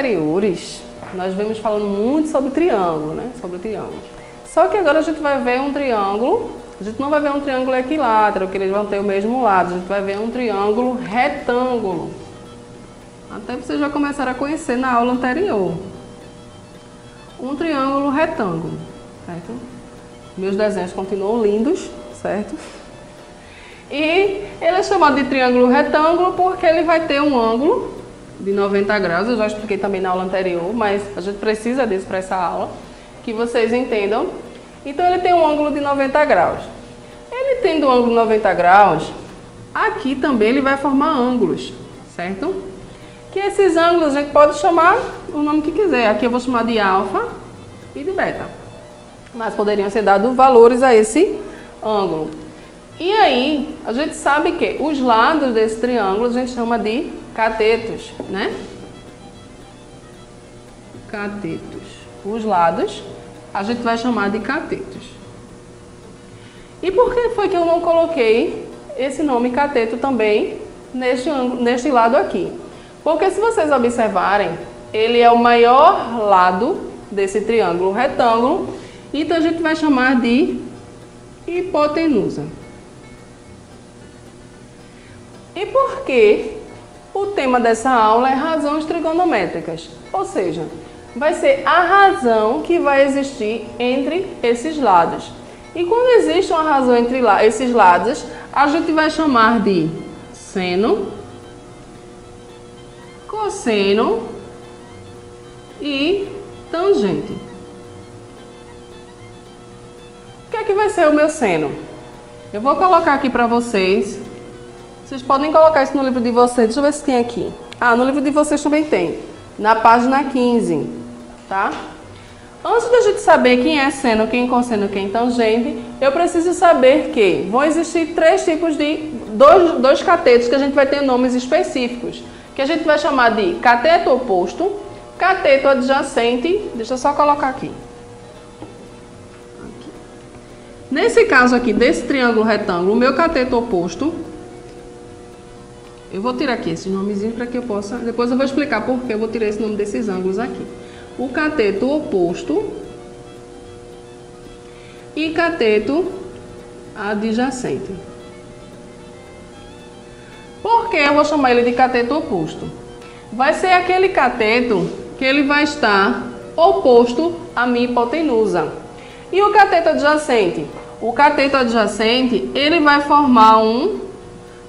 anteriores, nós vemos falando muito sobre triângulo, né? Sobre triângulo. Só que agora a gente vai ver um triângulo, a gente não vai ver um triângulo equilátero, que eles vão ter o mesmo lado, a gente vai ver um triângulo retângulo. Até vocês já começaram a conhecer na aula anterior. Um triângulo retângulo, certo? Meus desenhos continuam lindos, certo? E ele é chamado de triângulo retângulo porque ele vai ter um ângulo de 90 graus. Eu já expliquei também na aula anterior, mas a gente precisa disso para essa aula, que vocês entendam. Então ele tem um ângulo de 90 graus. Ele tendo um ângulo de 90 graus, aqui também ele vai formar ângulos, certo? Que esses ângulos a gente pode chamar o nome que quiser. Aqui eu vou chamar de alfa e de beta. Mas poderiam ser dados valores a esse ângulo. E aí, a gente sabe que os lados desse triângulo a gente chama de catetos, né? Catetos. Os lados a gente vai chamar de catetos. E por que foi que eu não coloquei esse nome cateto também neste lado aqui? Porque se vocês observarem, ele é o maior lado desse triângulo retângulo, então a gente vai chamar de hipotenusa. E por que o tema dessa aula é razões trigonométricas? Ou seja, vai ser a razão que vai existir entre esses lados. E quando existe uma razão entre esses lados, a gente vai chamar de seno, cosseno e tangente. O que é que vai ser o meu seno? Eu vou colocar aqui para vocês. Vocês podem colocar isso no livro de vocês. Deixa eu ver se tem aqui. Ah, no livro de vocês também tem. Na página 15, tá? Antes da gente saber quem é seno, quem é cosseno, quem é tangente, eu preciso saber que vão existir três tipos de... Dois catetos que a gente vai ter nomes específicos. Que a gente vai chamar de cateto oposto, cateto adjacente. Deixa eu só colocar aqui. Nesse caso aqui, desse triângulo retângulo, o meu cateto oposto... Eu vou tirar aqui esses nomezinhos para que eu possa... Depois eu vou explicar por que eu vou tirar esse nome desses ângulos aqui. O cateto oposto e cateto adjacente. Por que eu vou chamar ele de cateto oposto? Vai ser aquele cateto que ele vai estar oposto à minha hipotenusa. E o cateto adjacente? O cateto adjacente, ele vai formar um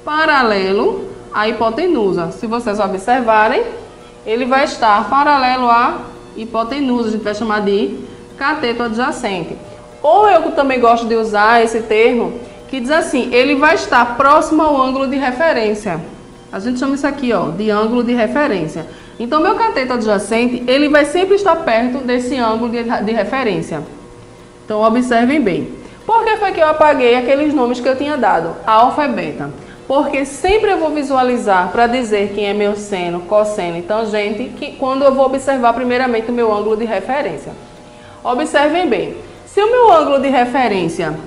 paralelo à hipotenusa. Se vocês observarem, ele vai estar paralelo à hipotenusa. A gente vai chamar de cateto adjacente. Ou eu também gosto de usar esse termo, que diz assim, ele vai estar próximo ao ângulo de referência. A gente chama isso aqui, ó, de ângulo de referência. Então, meu cateto adjacente, ele vai sempre estar perto desse ângulo de referência. Então, observem bem. Por que foi que eu apaguei aqueles nomes que eu tinha dado? Alfa e beta. Porque sempre eu vou visualizar para dizer quem é meu seno, cosseno e tangente, que quando eu vou observar primeiramente o meu ângulo de referência. Observem bem. Se o meu ângulo de referência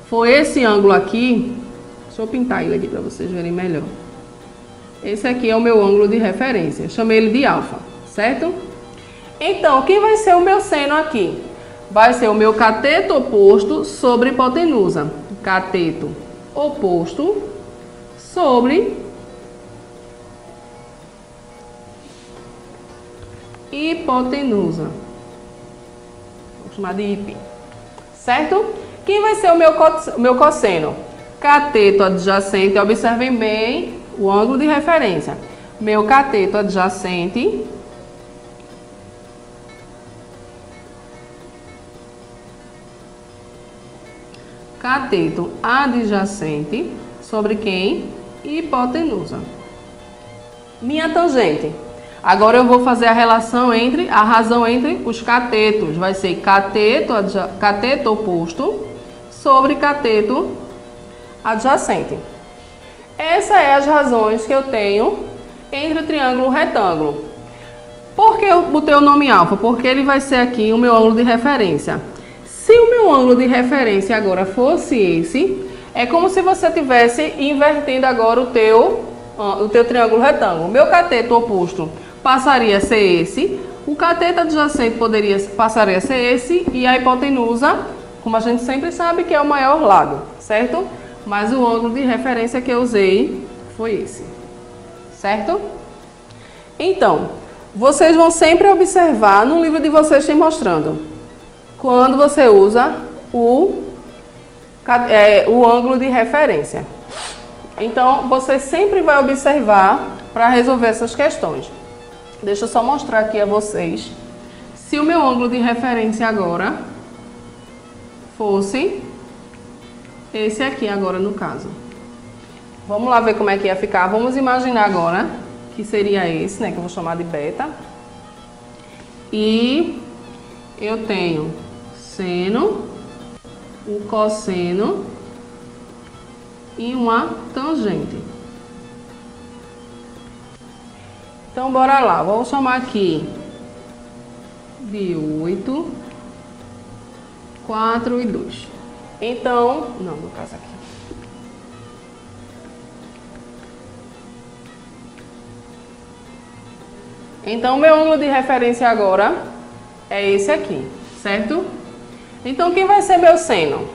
for esse ângulo aqui, deixa eu pintar ele aqui para vocês verem melhor. Esse aqui é o meu ângulo de referência. Eu chamei ele de alfa, certo? Então, quem vai ser o meu seno aqui? Vai ser o meu cateto oposto sobre hipotenusa. Cateto oposto sobre hipotenusa. Vou chamar de hipi. Certo? Quem vai ser o meu cosseno? Cateto adjacente. Observem bem o ângulo de referência. Meu cateto adjacente cateto adjacente sobre quem? Hipotenusa. Minha tangente. Agora eu vou fazer a razão entre os catetos. Vai ser cateto oposto sobre cateto adjacente. Essas são as razões que eu tenho entre o triângulo retângulo. Por que eu botei o nome alfa? Porque ele vai ser aqui o meu ângulo de referência. Se o meu ângulo de referência agora fosse esse, é como se você estivesse invertendo agora o teu triângulo retângulo. O meu cateto oposto passaria a ser esse, o cateto adjacente passaria a ser esse e a hipotenusa, como a gente sempre sabe, que é o maior lado, certo? Mas o ângulo de referência que eu usei foi esse, certo? Então, vocês vão sempre observar, no livro de vocês tem mostrando, quando você usa o ângulo de referência. Então, você sempre vai observar para resolver essas questões. Deixa eu só mostrar aqui a vocês. Se o meu ângulo de referência agora fosse esse aqui agora no caso. Vamos lá ver como é que ia ficar. Vamos imaginar agora que seria esse, né, que eu vou chamar de beta. E eu tenho seno, um cosseno e uma tangente. Então, bora lá. Vamos chamar aqui de 8, 4 e 2. Então, não, no caso aqui. Então, meu ângulo de referência agora é esse aqui, certo? Então, quem vai ser meu seno?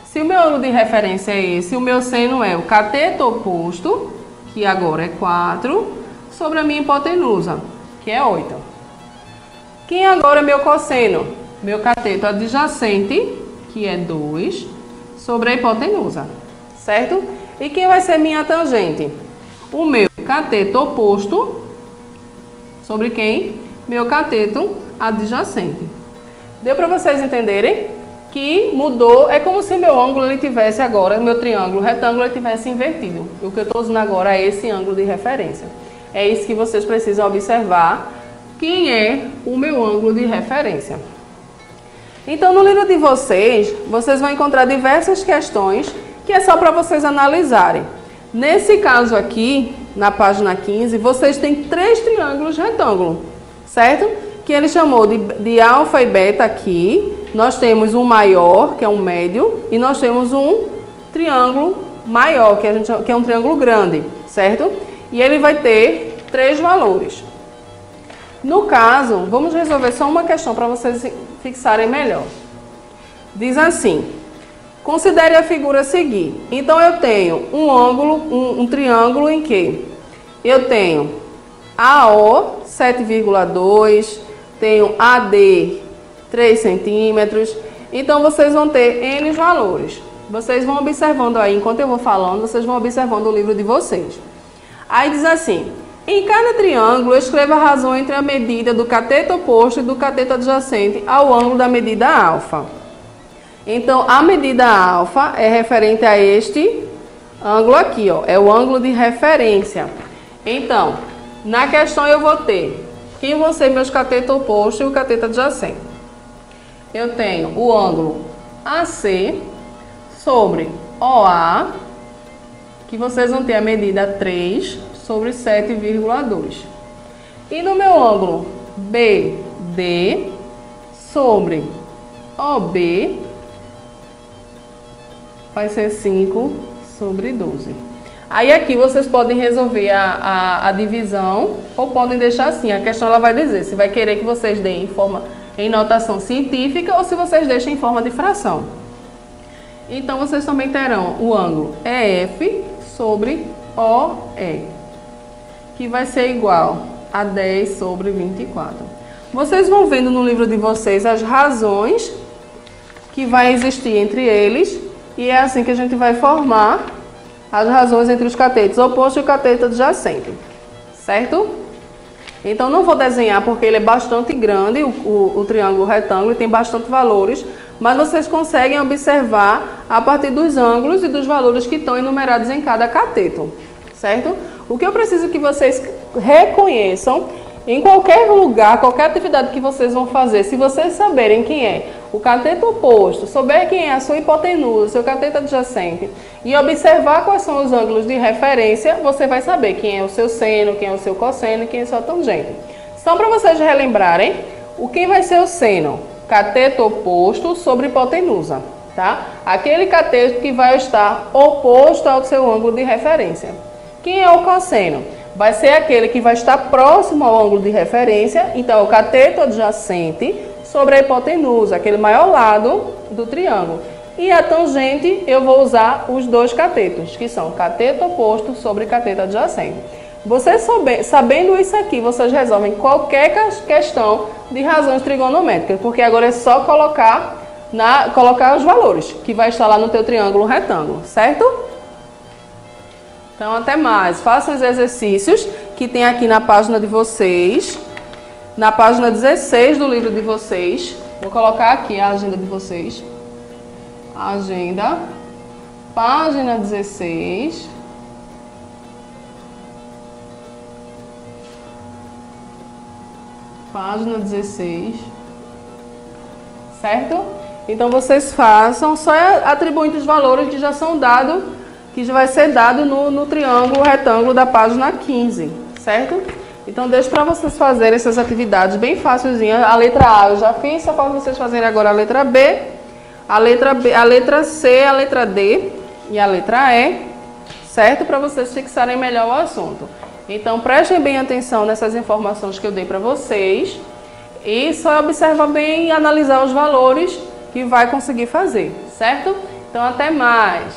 Se o meu ângulo de referência é esse, o meu seno é o cateto oposto, que agora é 4, sobre a minha hipotenusa, que é 8. Quem agora é meu cosseno? Meu cateto adjacente, que é 2, sobre a hipotenusa, certo? E quem vai ser minha tangente? O meu cateto oposto, sobre quem? Meu cateto adjacente. Deu para vocês entenderem que mudou? É como se meu ângulo ele tivesse agora, meu triângulo retângulo ele tivesse invertido. O que eu estou usando agora é esse ângulo de referência. É isso que vocês precisam observar, quem é o meu ângulo de referência. Então, no livro de vocês, vocês vão encontrar diversas questões que é só para vocês analisarem. Nesse caso aqui, na página 15, vocês têm 3 triângulos retângulos, certo? Que ele chamou de alfa e beta aqui. Nós temos um maior, que é um médio, e nós temos um triângulo maior, que é um triângulo grande, certo? E ele vai ter 3 valores. No caso, vamos resolver só uma questão para vocês fixarem melhor. Diz assim: considere a figura a seguir. Então, eu tenho um ângulo, um triângulo em que eu tenho AO 7,2, tenho AD 3 centímetros. Então, vocês vão ter N valores. Vocês vão observando aí, enquanto eu vou falando, vocês vão observando o livro de vocês. Aí diz assim: em cada triângulo, escreva a razão entre a medida do cateto oposto e do cateto adjacente ao ângulo da medida alfa. Então, a medida alfa é referente a este ângulo aqui, ó, é o ângulo de referência. Então, na questão eu vou ter quem vão ser meus catetos opostos e o cateto adjacente. Eu tenho o ângulo AC sobre OA, que vocês vão ter a medida 3 sobre 7,2. E no meu ângulo BD sobre OB vai ser 5 sobre 12. Aí aqui vocês podem resolver a divisão ou podem deixar assim. A questão ela vai dizer se vai querer que vocês deem em notação científica ou se vocês deixem em forma de fração. Então vocês também terão o ângulo EF sobre OE, que vai ser igual a 10 sobre 24. Vocês vão vendo no livro de vocês as razões que vai existir entre eles e é assim que a gente vai formar as razões entre os catetos opostos e o cateto adjacente, certo? Então não vou desenhar porque ele é bastante grande, o triângulo retângulo, e tem bastante valores, mas vocês conseguem observar a partir dos ângulos e dos valores que estão enumerados em cada cateto, certo? O que eu preciso que vocês reconheçam em qualquer lugar, qualquer atividade que vocês vão fazer, se vocês saberem quem é o cateto oposto, souber quem é a sua hipotenusa, seu cateto adjacente e observar quais são os ângulos de referência, você vai saber quem é o seu seno, quem é o seu cosseno e quem é a sua tangente. Só para vocês relembrarem, quem vai ser o seno? Cateto oposto sobre hipotenusa, tá? Aquele cateto que vai estar oposto ao seu ângulo de referência. Quem é o cosseno? vai ser aquele que vai estar próximo ao ângulo de referência, então o cateto adjacente sobre a hipotenusa, aquele maior lado do triângulo. E a tangente eu vou usar os dois catetos, que são cateto oposto sobre cateto adjacente. Vocês sabendo isso aqui, vocês resolvem qualquer questão de razões trigonométricas, porque agora é só colocar os valores, que vai estar lá no teu triângulo retângulo, certo? Então, até mais. Façam os exercícios que tem aqui na página de vocês, na página 16 do livro de vocês. Vou colocar aqui a agenda de vocês. Agenda, página 16. Página 16. Certo? Então vocês façam, só atribuindo os valores que já são dados, que já vai ser dado no triângulo retângulo da página 15, certo? Então deixo para vocês fazerem essas atividades bem facilzinhas. A letra A eu já fiz, só para vocês fazerem agora a letra B, a letra C, a letra D e a letra E, certo? Para vocês fixarem melhor o assunto. Então prestem bem atenção nessas informações que eu dei para vocês e só observa bem e analisar os valores que vai conseguir fazer, certo? Então até mais!